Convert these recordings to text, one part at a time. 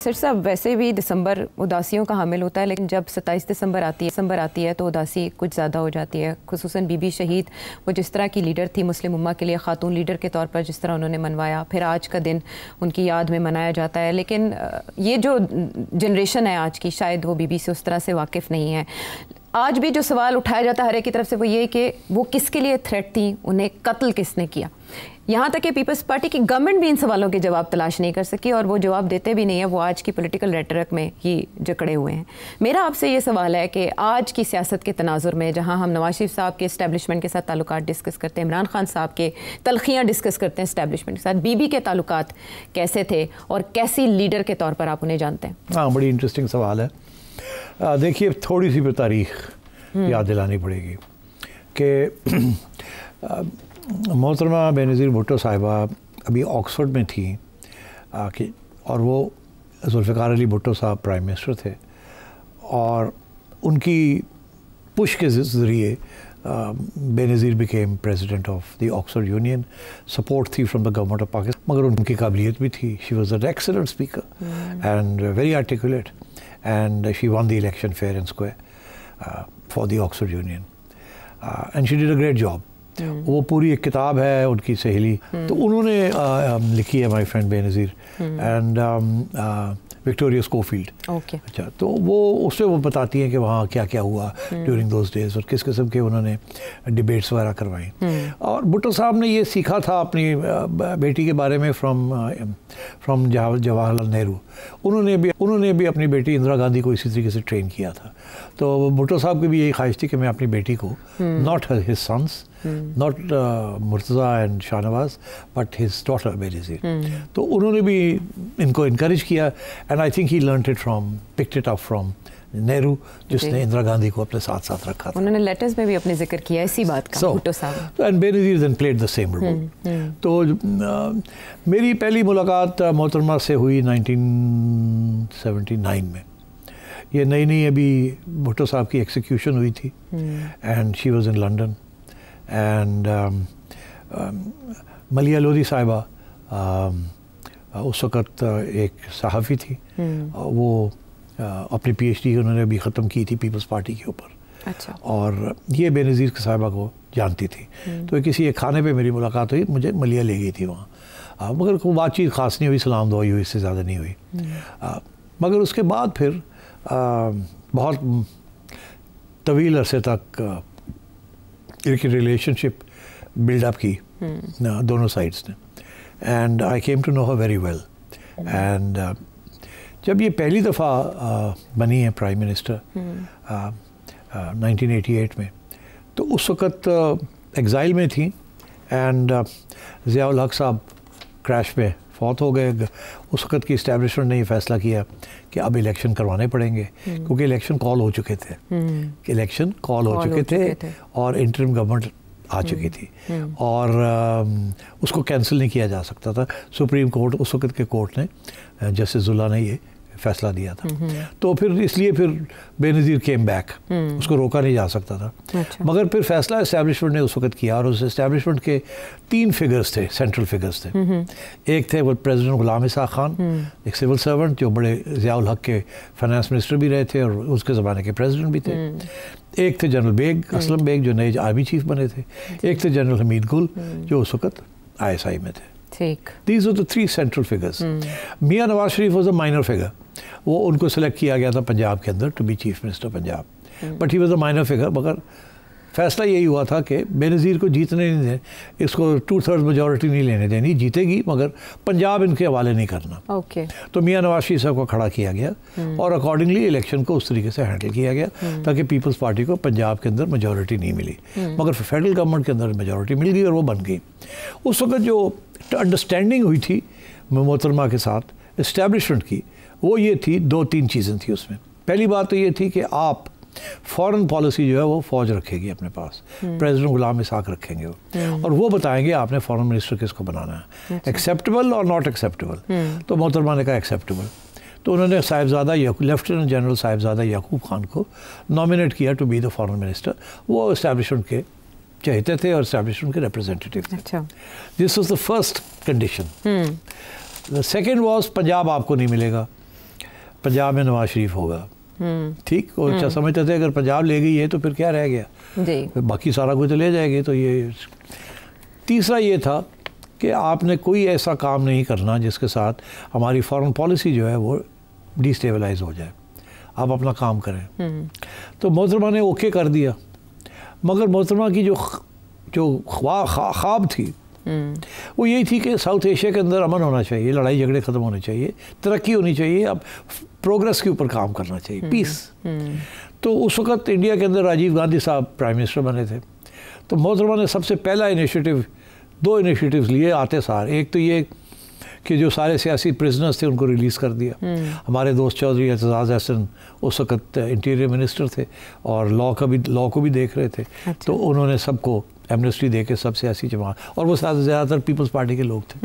Sir साहब, वैसे भी दिसंबर उदासियों का हामिल होता है, लेकिन जब 27 दिसंबर आती है तो उदासी कुछ ज़्यादा हो जाती है। खुसूसन बीबी शहीद, वो जिस तरह की लीडर थी मुस्लिम उम्मा के लिए, ख़ातून लीडर के तौर पर जिस तरह उन्होंने मनवाया, फिर आज का दिन उनकी याद में मनाया जाता है। लेकिन ये जो जनरेशन है आज की, शायद वो बीबी से उस तरह से वाकिफ़ नहीं है। आज भी जो सवाल उठाया जाता है हर एक की तरफ से, वो ये कि वो किसके लिए थ्रेट थी, उन्हें कत्ल किसने किया। यहाँ तक कि पीपल्स पार्टी की गवर्नमेंट भी इन सवालों के जवाब तलाश नहीं कर सकी, और वो जवाब देते भी नहीं है। वो आज की पॉलिटिकल रेटरिक में ही जकड़े हुए हैं। मेरा आपसे ये सवाल है कि आज की सियासत के तनाजुर में, जहाँ हम नवाज शरीफ साहब के इस्टेब्लिशमेंट के साथ ताल्लुकात डिस्कस करते हैं, इमरान खान साहब के तलखियाँ डिस्कस करते हैं इस्टेब्लिशमेंट के साथ, बीबी के ताल्लुकात कैसे थे और कैसी लीडर के तौर पर आप उन्हें जानते हैं? हाँ, बड़ी इंटरेस्टिंग सवाल है। देखिए, थोड़ी सी तारीख याद दिलानी पड़ेगी कि मोहतरमा बेनज़ीर भुट्टो साहिबा अभी ऑक्सफोर्ड में थी और वो जुल्फ़िकार अली भुट्टो साहब प्राइम मिनिस्टर थे, और उनकी पुश के ज़रिए Benazir became president of the Oxford Union. Support थी from the government of Pakistan, मगर उनकी काबिलियत भी थी। She was an excellent speaker and very articulate, and she won the election fair and square for the Oxford Union, and she did a great job. वो पूरी एक किताब है उनकी सहेली, तो उन्होंने लिखी है, my friend Benazir and Victoria Schofield. अच्छा, तो वो उससे वो बताती हैं कि वहाँ क्या क्या हुआ ड्यूरिंग दोज डेज और किस किस्म के उन्होंने डिबेट्स वगैरह करवाई। और भुट्टो साहब ने ये सीखा था अपनी बेटी के बारे में फ्रॉम जवाहरलाल नेहरू। उन्होंने भी अपनी बेटी इंदिरा गांधी को इसी तरीके से ट्रेन किया था। तो भुट्टो साहब की भी यही ख्वाहिश थी कि मैं अपनी बेटी को, not his sons, not Murtaza and Shahnawaz, but his daughter Benazir. तो उन्होंने भी इनको इनकरेज किया, and I think he learned it picked it up from Nehru, जिसने इंदिरा गांधी को अपने साथ साथ रखा था। उन्होंने लेटर्स में भी अपने जिक्र किया इसी बात का, भुट्टो साहब। And Benazir then played the same role. तो मेरी पहली मुलाकात मोहतरमा से हुई 1979 में। ये नई अभी भुट्टो साहब की एग्जीक्यूशन हुई थी, and she was in London, and मलिया लोधी साहिबा उस वक़्त एक सहाफ़ी थी। वो अपनी PhD उन्होंने अभी ख़त्म की थी पीपल्स पार्टी के ऊपर। अच्छा। और ये बेनज़ीर साहिबा को जानती थी। तो किसी एक खाने पे मेरी मुलाकात हुई, मुझे मलिया ले गई थी वहाँ, मगर कोई बातचीत ख़ास नहीं हुई, सलाम दुआई हुई, इससे ज़्यादा नहीं हुई। मगर उसके बाद फिर बहुत तवील अरसे तक एक रिलेशनशिप बिल्डअप की दोनों साइड्स ने, and I came to know her very well. And जब ये पहली दफ़ा बनी है प्राइम मिनिस्टर 1988 में, तो उस वक़्त एग्ज़ाइल में थी, एंड ज़ियाउल हक साहब क्रैश में फौत हो गए। उस वक़्त की इस्टेब्लिशमेंट ने ये फ़ैसला किया कि अब इलेक्शन करवाने पड़ेंगे, क्योंकि इलेक्शन कॉल हो चुके थे। इलेक्शन कॉल हो चुके थे और इंटरिम गवर्नमेंट आ चुकी थी, और उसको कैंसिल नहीं किया जा सकता था। सुप्रीम कोर्ट, उस वक़्त के कोर्ट ने, जस्टिस जुल्ला ने ये फैसला दिया था। तो फिर इसलिए फिर बेनज़ीर केम बैक, उसको रोका नहीं जा सकता था। अच्छा। मगर फिर फैसला इस्टेब्लिशमेंट ने उस वक़्त किया, और उस इस्टेब्लिशमेंट के 3 फिगर्स थे, सेंट्रल फिगर्स थे। एक थे वो प्रेसिडेंट गुलाम इसाक खान, एक सिविल सर्वेंट जो बड़े ज़ियाउल हक के फाइनेंस मिनिस्टर भी रहे थे और उसके ज़माने के प्रेसिडेंट भी थे। एक थे जनरल बेग, असलम बेग, जो नए आर्मी चीफ बने थे। एक थे जनरल हमीद गुल, जो उस वक़्त ISI में थे। These were the 3 central figures. Miyan Nawaz Sharif was a minor figure. वो उनको सेलेक्ट किया गया था पंजाब के अंदर to be chief minister Punjab, but he was a minor figure. मगर फैसला यही हुआ था कि बेनज़ीर को जीतने नहीं दें, इसको 2/3 मेजॉरिटी नहीं लेने देनी, जीतेगी मगर पंजाब इनके हवाले नहीं करना। तो मियां नवाज शरीफ साहब को खड़ा किया गया, और अकॉर्डिंगली इलेक्शन को उस तरीके से हैंडल किया गया ताकि पीपल्स पार्टी को पंजाब के अंदर मेजॉरिटी नहीं मिली, मगर फेडरल गवर्नमेंट के अंदर मेजॉरिटी मिल गई और वो बन गई। उस वक्त जो अंडरस्टैंडिंग हुई थी मोहतरमा के साथ इस्टेब्लिशमेंट की, वो ये थी, 2-3 चीज़ें थी उसमें। पहली बात तो ये थी कि आप फॉरेन पॉलिसी जो है वो फ़ौज रखेगी अपने पास, प्रेसिडेंट गुलाम इसाक रखेंगे वो, और वो बताएंगे आपने फॉरेन मिनिस्टर किसको बनाना है, एक्सेप्टेबल और नॉट एक्सेप्टेबल। तो मोहतरमा ने कहा एक्सेप्टेबल, तो उन्होंने साहिबजादा लेफ्टिनेंट जनरल साहिबजादा याकूब खान को नॉमिनेट किया to be the foreign minister. वो इस्टेब्लिशमेंट के चाहते थे और इस्टेब्लिशमेंट के रिप्रेजेंटेटिव थे। This was the first condition. The second was Punjab आपको नहीं मिलेगा, पंजाब में नवाज शरीफ होगा, ठीक, वो अच्छा समझते थे अगर पंजाब ले गई है तो फिर क्या रह गया जी, बाकी सारा कुछ तो ले जाएगी। तो ये तीसरा ये था कि आपने कोई ऐसा काम नहीं करना जिसके साथ हमारी फॉरेन पॉलिसी जो है वो डिस्टेबलाइज हो जाए, आप अपना काम करें। तो मोहतरमा ने ओके कर दिया, मगर मोहतरमा की जो ख्वाब थी वो यही थी कि साउथ एशिया के अंदर अमन होना चाहिए, लड़ाई झगड़े ख़त्म होने चाहिए, तरक्की होनी चाहिए, अब प्रोग्रेस के ऊपर काम करना चाहिए, पीस। तो उस वक्त इंडिया के अंदर राजीव गांधी साहब प्राइम मिनिस्टर बने थे। तो मोहतरमा ने सबसे पहला इनिशिएटिव, 2 इनिशिएटिव्स लिए आते सार। एक तो ये कि जो सारे सियासी प्रिजनर्स थे उनको रिलीज़ कर दिया। हमारे दोस्त चौधरी एतजाज़ अहसन उस वक्त इंटीरियर मिनिस्टर थे और लॉ को भी देख रहे थे। अच्छा। तो उन्होंने सबको एमनेस्टी दे के सब सियासी जमात, और वो ज़्यादातर पीपल्स पार्टी के लोग थे,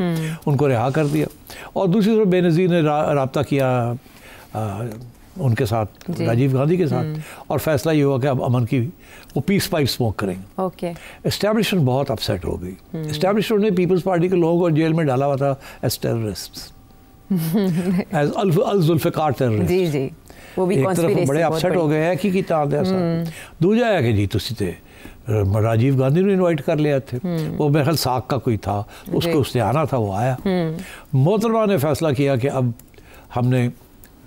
उनको रिहा कर दिया। और दूसरी तरफ बेनज़ीर ने रब्ता किया उनके साथ, राजीव गांधी के साथ, और फैसला ये हुआ कि अब अमन की वो पीस पाइप स्मोक करेंगे। ओके। एस्टैब्लिशमेंट बहुत अपसेट हो गई। एस्टैब्लिशमेंट ने पीपल्स पार्टी के लोगों को जेल में डाला हुआ था एज टेररिस्ट्स, एज अल-जुल्फ़िकार टेररिस्ट। जी जी, वो भी एक तरफ बड़े अपसेट हो गए हैं कि ताद ऐसा। दूजा है कि जी तुसी ते राजीव गांधी ने इनवाइट कर लिया थे, वो मेरे ख्याल साख का कोई था, उसको उसने आना था, वो आया। मोहतरमा ने फैसला किया कि अब हमने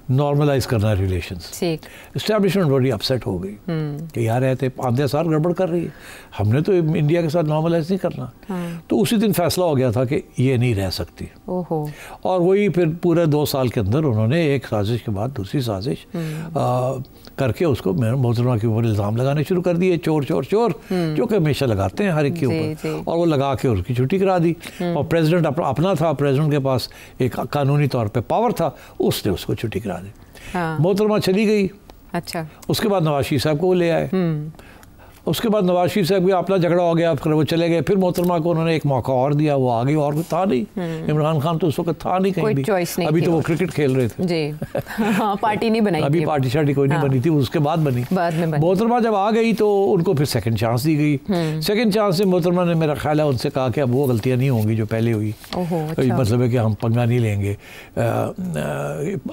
नॉर्मलाइज करना है रिलेशंस। एस्टैब्लिशमेंट बड़ी अपसेट हो गई कि यार रहते आधे साल गड़बड़ कर रही है, हमने तो इंडिया के साथ नॉर्मलाइज नहीं करना। तो उसी दिन फैसला हो गया था कि ये नहीं रह सकती। और वही फिर पूरे 2 साल के अंदर उन्होंने एक साजिश के बाद दूसरी साजिश करके उसको मोहतरमा के ऊपर इल्ज़ाम लगाने शुरू कर दिए, चोर चोर चोर, जो कि हमेशा लगाते हैं हर एक के ऊपर, और वो लगा के उसकी छुट्टी करा दी। और प्रेसिडेंट अपना था, प्रेसिडेंट के पास एक कानूनी तौर पे पावर था, उसने उसको छुट्टी करा दी। मोहतरमा चली गई। अच्छा। उसके बाद नवाज शरीफ साहब को ले आए। उसके बाद नवाज शरीफ साहब का अपना झगड़ा हो गया, फिर वो चले गए। फिर मोहतरमा को उन्होंने एक मौका और दिया, वो आगे, और कुछ था नहीं। इमरान खान तो उस वक्त था नहीं कहीं भी, अभी तो वो क्रिकेट खेल रहे थे जी। हाँ, पार्टी नहीं बनाई, अभी पार्टी शार्टी कोई नहीं बनी थी, उसके बाद बनी। मोहतरमा जब आ गई तो उनको फिर सेकंड चांस दी गई। सेकंड चांस से मोहतरमा ने, मेरा ख्याल है, उनसे कहा कि अब वो गलतियाँ नहीं होंगी जो पहले हुई। मतलब है कि हम पंगा नहीं लेंगे,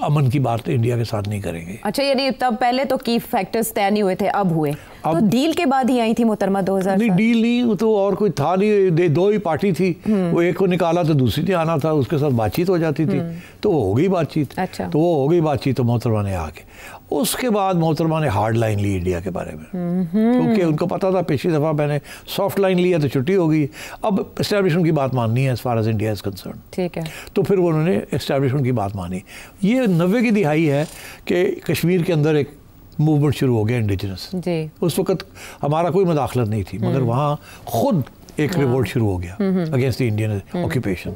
अमन की बात इंडिया के साथ नहीं करेंगे। अच्छा, यानी तब पहले तो की फैक्टर्स तय नहीं हुए थे, अब हुए। तो डील के बाद ही आई थी मोहतरमा 2000? नहीं, डील नहीं, तो और कोई था नहीं, 2 ही पार्टी थी। वो एक को निकाला तो दूसरी ने आना था, उसके साथ बातचीत हो जाती थी, तो वो हो गई बातचीत। अच्छा। तो वो हो गई बातचीत, तो मोहतरमा ने आके उसके बाद मोहतरमा ने हार्ड लाइन ली इंडिया के बारे में, क्योंकि उनको पता था पिछली दफ़ा मैंने सॉफ्ट लाइन लिया तो छुट्टी हो गई, अब एस्टैब्लिशमेंट की बात माननी है as far as India is concerned. ठीक है। तो फिर उन्होंने एस्टैब्लिशमेंट की बात मानी। ये 90 की दिहाई है कि कश्मीर के अंदर एक मूवमेंट शुरू हो गया इंडिजिनस जी। उस वक्त हमारा कोई मुदाखलत नहीं थी, मगर वहाँ खुद एक रिवोल्ट शुरू हो गया अगेंस्ट द इंडियन ऑक्यूपेशन।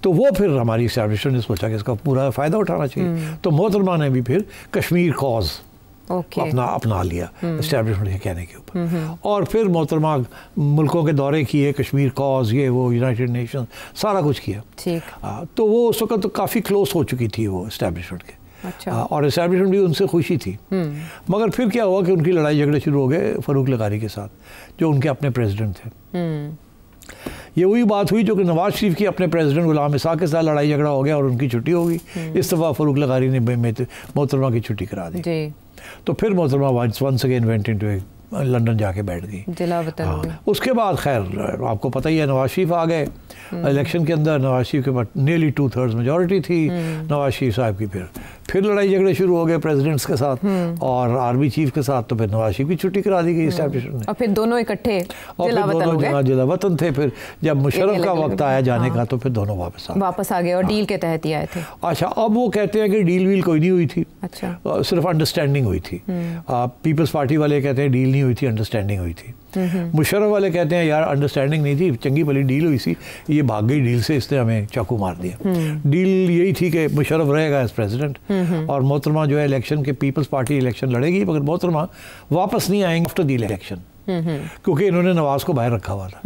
तो वो फिर हमारी एस्टैब्लिशमेंट ने सोचा कि इसका पूरा फ़ायदा उठाना चाहिए। तो मोहतरमा ने भी फिर कश्मीर कॉज अपना लिया एस्टैब्लिशमेंट के कहने के ऊपर। और फिर मोहतरमा मुल्कों के दौरे किए, कश्मीर कॉज, ये वो, यूनाइटेड नेशन, सारा कुछ किया। तो वो उस वक्त तो काफ़ी क्लोज हो चुकी थी वो एस्टैब्लिशमेंट के। अच्छा। और एस्टैब्लिशमेंट भी उनसे खुशी थी। मगर फिर क्या हुआ कि उनकी लड़ाई झगड़े शुरू हो गए फारूक लगारी के साथ, जो उनके अपने प्रेसिडेंट थे। ये वही बात हुई जो कि नवाज शरीफ की अपने प्रेसिडेंट गुलाम इसाक के साथ लड़ाई झगड़ा हो गया और उनकी छुट्टी हो गई। इस दफ़ा फारूक लगारी ने मोहतरमा की छुट्टी करा दी। तो फिर मोहतरमा once again went into London जाके बैठ गई, जिला वतन। उसके बाद खैर आपको पता ही है, नवाज शरीफ आ गए इलेक्शन के अंदर। नवाज शरीफ के पास नियरली 2/3 मेजॉरिटी थी। नवाज शरीफ साहब की फिर लड़ाई झगड़े शुरू हो गए प्रेसिडेंट्स के साथ और आर्मी चीफ के साथ। तो फिर नवाज शरीफ की छुट्टी करा दी गई एस्टैब्लिशमेंट ने, और फिर दोनों इकट्ठे जिला वतन थे। फिर जब मुशर्रफ का वक्त आया जाने का, तो फिर दोनों वापस आ गए और डील के तहत ही आए थे। अच्छा, अब वो कहते हैं कि डील वील कोई नहीं हुई थी। अच्छा। सिर्फ अंडरस्टैंडिंग हुई थी। पीपल्स पार्टी वाले कहते हैं डील नहीं हुई थी, अंडरस्टैंडिंग हुई थी। मुशर्रफ वाले कहते हैं यार अंडरस्टैंडिंग नहीं थी, चंगी भली डील हुई सी, ये भाग गई डील से, इसने हमें चाकू मार दिया। डील यही थी कि मुशर्रफ रहेगा एज प्रेसिडेंट और मोहतरमा जो है इलेक्शन के, पीपल्स पार्टी इलेक्शन लड़ेगी, मगर मोहतरमा वापस नहीं आएंगे आफ्टर द इलेक्शन, क्योंकि इन्होंने नवाज को बाहर रखा हुआ था।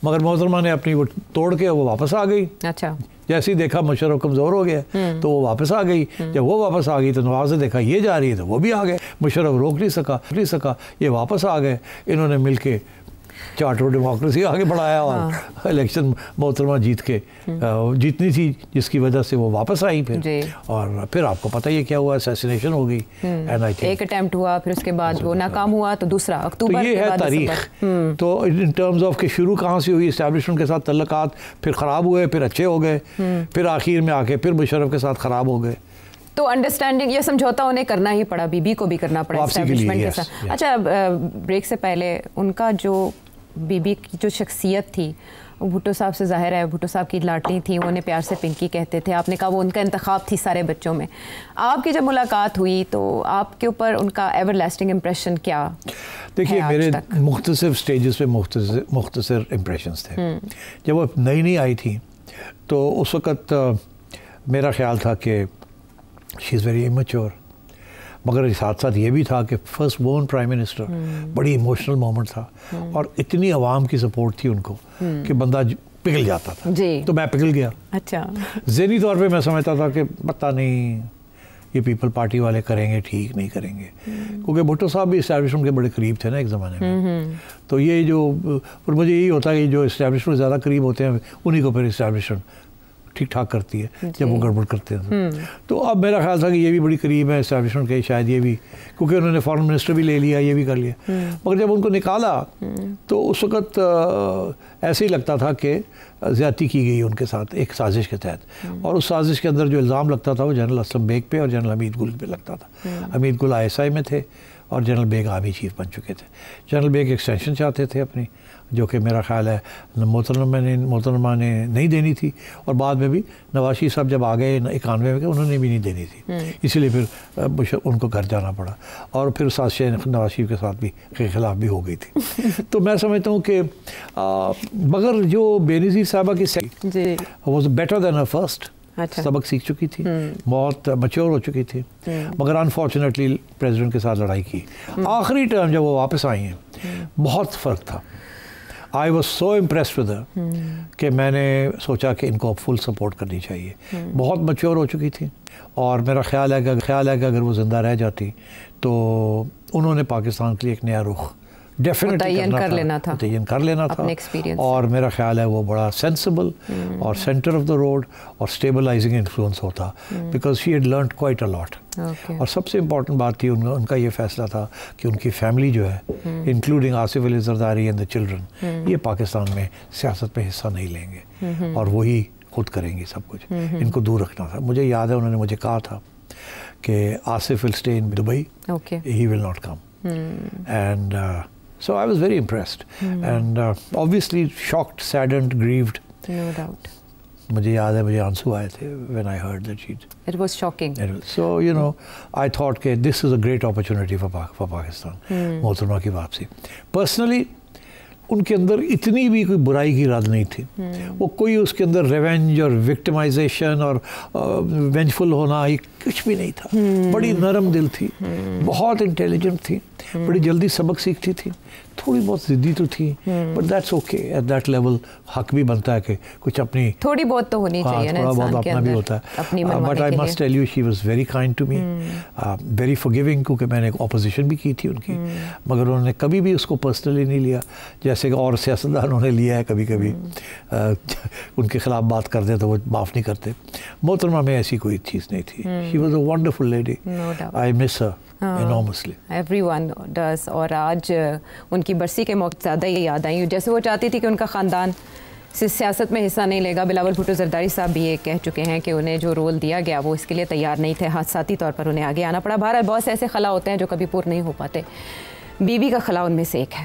मगर मोहतरमा ने अपनी वो तोड़ के वो वापस आ गई। अच्छा। जैसे ही देखा मुशर्रफ कमज़ोर हो गया तो वो वापस आ गई। जब वो वापस आ गई तो नवाज ने देखा ये जा रही है, तो वो भी आ गए। मुशर्रफ रोक नहीं सका, ये वापस आ गए। इन्होंने मिलके चार्टर डेमोक्रेसी आगे बढ़ाया और इलेक्शन मोहतरमा जीत के जीतनी थी, जिसकी वजह से वो वापस आई फिर। और फिर आपको पता ही है क्या हुआ, असैसिनेशन हो गई। एंड आई थिंक एक अटेम्प्ट हुआ, फिर उसके बाद वो नाकाम हुआ, तो दूसरा अक्टूबर। तो ये है तारीख। तो इन टर्म्स ऑफ के शुरू कहाँ से हुई, इस्टेब्लिशमेंट के साथ तल्लुकात फिर ख़राब हुए, फिर अच्छे हो गए, फिर आखिर में आके फिर मुशर्रफ के साथ ख़राब हो गए। तो अंडरस्टैंडिंग, ये समझौता उन्हें करना ही पड़ा, बीबी को भी करना पड़ा एस्टैब्लिशमेंट के साथ। अच्छा, ब्रेक से पहले उनका जो बीबी की जो शख्सियत थी, भुट्टो साहब से ज़ाहिर है, भुट्टो साहब की लाडली थी, उन्हें प्यार से पिंकी कहते थे। आपने कहा वो उनका इंतखाब थी सारे बच्चों में। आपकी जब मुलाकात हुई तो आपके ऊपर उनका एवर लास्टिंग इम्प्रेशन क्या? देखिए, मेरे मुख्तसर स्टेजेस पे मुख्तसर इम्प्रेशंस थे। जब वो नई नई आई थी तो उस वक़्त मेरा ख्याल था कि शी इज़ वेरी इमेच्योर, मगर साथ साथ ये भी था कि फर्स्ट बोर्न प्राइम मिनिस्टर, बड़ी इमोशनल मोमेंट था और इतनी आवाम की सपोर्ट थी उनको कि बंदा पिघल जाता था जी। तो मैं पिघल गया। अच्छा, ज़हनी तौर पे मैं समझता था कि पता नहीं ये पीपल पार्टी वाले करेंगे ठीक नहीं करेंगे, क्योंकि भुट्टो साहब भी इस्टेब्लिशमेंट के बड़े करीब थे ना एक ज़माने में। तो ये जो, और मुझे यही होता है कि जो इस्टेब्लिशमेंट ज़्यादा करीब होते हैं उन्हीं को फिर इस्टेब्लिशमेंट ठीक ठाक करती है जब वो गड़बड़ करते हैं। तो अब मेरा ख्याल था कि ये भी बड़ी करीब है एस्टैब्लिशमेंट के, शायद ये भी, क्योंकि उन्होंने फॉरेन मिनिस्टर भी ले लिया, ये भी कर लिया। मगर जब उनको निकाला तो उस वक़्त ऐसे ही लगता था कि ज़्यादती की गई उनके साथ एक साजिश के तहत। और उस साजिश के अंदर जो इल्ज़ाम लगता था वो जनरल असलम बेग पे और जनरल हमीद गुल पे लगता था। हमीद गुल ISI में थे और जनरल बेग आर्मी चीफ बन चुके थे। जनरल बेग एक्सटेंशन चाहते थे अपनी, जो कि मेरा ख्याल है मोहतरमा ने नहीं देनी थी, और बाद में भी नवाज शरीफ साहब जब आ गए 91 में उन्होंने भी नहीं देनी थी, इसीलिए फिर उनको घर जाना पड़ा। और फिर साजिश नवाज शरीफ के साथ भी के ख़िलाफ़ भी हो गई थी। तो मैं समझता हूँ कि मगर जो बेनज़ीर साहबा की was better than her first. अच्छा। सबक सीख चुकी थी, बहुत मैच्योर हो चुकी थी, मगर अनफॉर्चुनेटली प्रेसिडेंट के साथ लड़ाई की। आखिरी टर्म जब वो वापस आई हैं बहुत फ़र्क था। I was so impressed with her कि मैंने सोचा कि इनको फुल सपोर्ट करनी चाहिए। बहुत मैच्योर हो चुकी थी और मेरा ख्याल है कि अगर वो ज़िंदा रह जाती तो उन्होंने पाकिस्तान के लिए एक नया रुख डेफिनेटली कर लेना था और मेरा ख्याल है वो बड़ा सेंसिबल और सेंटर ऑफ द रोड और स्टेबलाइजिंग इन्फ्लुएंस होता, because she had learned quite a lot. और सबसे इम्पॉर्टेंट बात थी उनका ये फैसला था कि उनकी फैमिली जो है, including Asif Ali Zardari and the children, ये पाकिस्तान में सियासत में हिस्सा नहीं लेंगे और वही खुद करेंगी सब कुछ। इनको दूर रखना था। मुझे याद है उन्होंने मुझे कहा था कि Asif will stay in Dubai, he will not come. And so I was very impressed and obviously shocked, saddened, grieved. No doubt. मुझे याद है मुझे आंसू आए थे when I heard that she. It was shocking. So you know, I thought that this is a great opportunity for Pakistan. मोहतरमा की वापसी. Personally, उनके अंदर इतनी भी कोई बुराई की इरादा नहीं थी। वो कोई उसके अंदर रिवेंज और विक्टिमाइजेशन और वेंजफुल होना ये कुछ भी नहीं था। बड़ी नरम दिल थी, बहुत इंटेलिजेंट थी, बड़ी जल्दी सबक सीखती थी, थोड़ी बहुत ज़िद्दी तो थी, but that's okay. At that level हक भी बनता है कि कुछ अपनी थोड़ी बहुत तो होनी चाहिए ना, थोड़ा बहुत अपना भी होता है। But I must tell you she was very kind to me, very forgiving, क्योंकि मैंने ऑपोजिशन भी की थी उनकी, मगर उन्होंने कभी भी उसको पर्सनली नहीं लिया, जैसे कि और सियासतदानों ने लिया है कभी कभी। उनके खिलाफ बात करते तो वो माफ़ नहीं करते। मोहतरमा में ऐसी कोई चीज़ नहीं थी। She was a wonderful lady, I miss her enormously. Everyone does. और आज उनकी बरसी के मौके ज़्यादा ही याद आई। जैसे वो चाहती थी कि उनका ख़ानदान सियासत में हिस्सा नहीं लेगा, बिलावल भुट्टो जरदारी साहब भी ये कह चुके हैं कि उन्हें जो रोल दिया गया वो इसके लिए तैयार नहीं थे, हादसाती तौर पर उन्हें आगे आना पड़ा। बहरहाल बहुत से ऐसे खला होते हैं जो कभी पूर्ण नहीं हो पाते। बीबी का खला उनमें से एक है।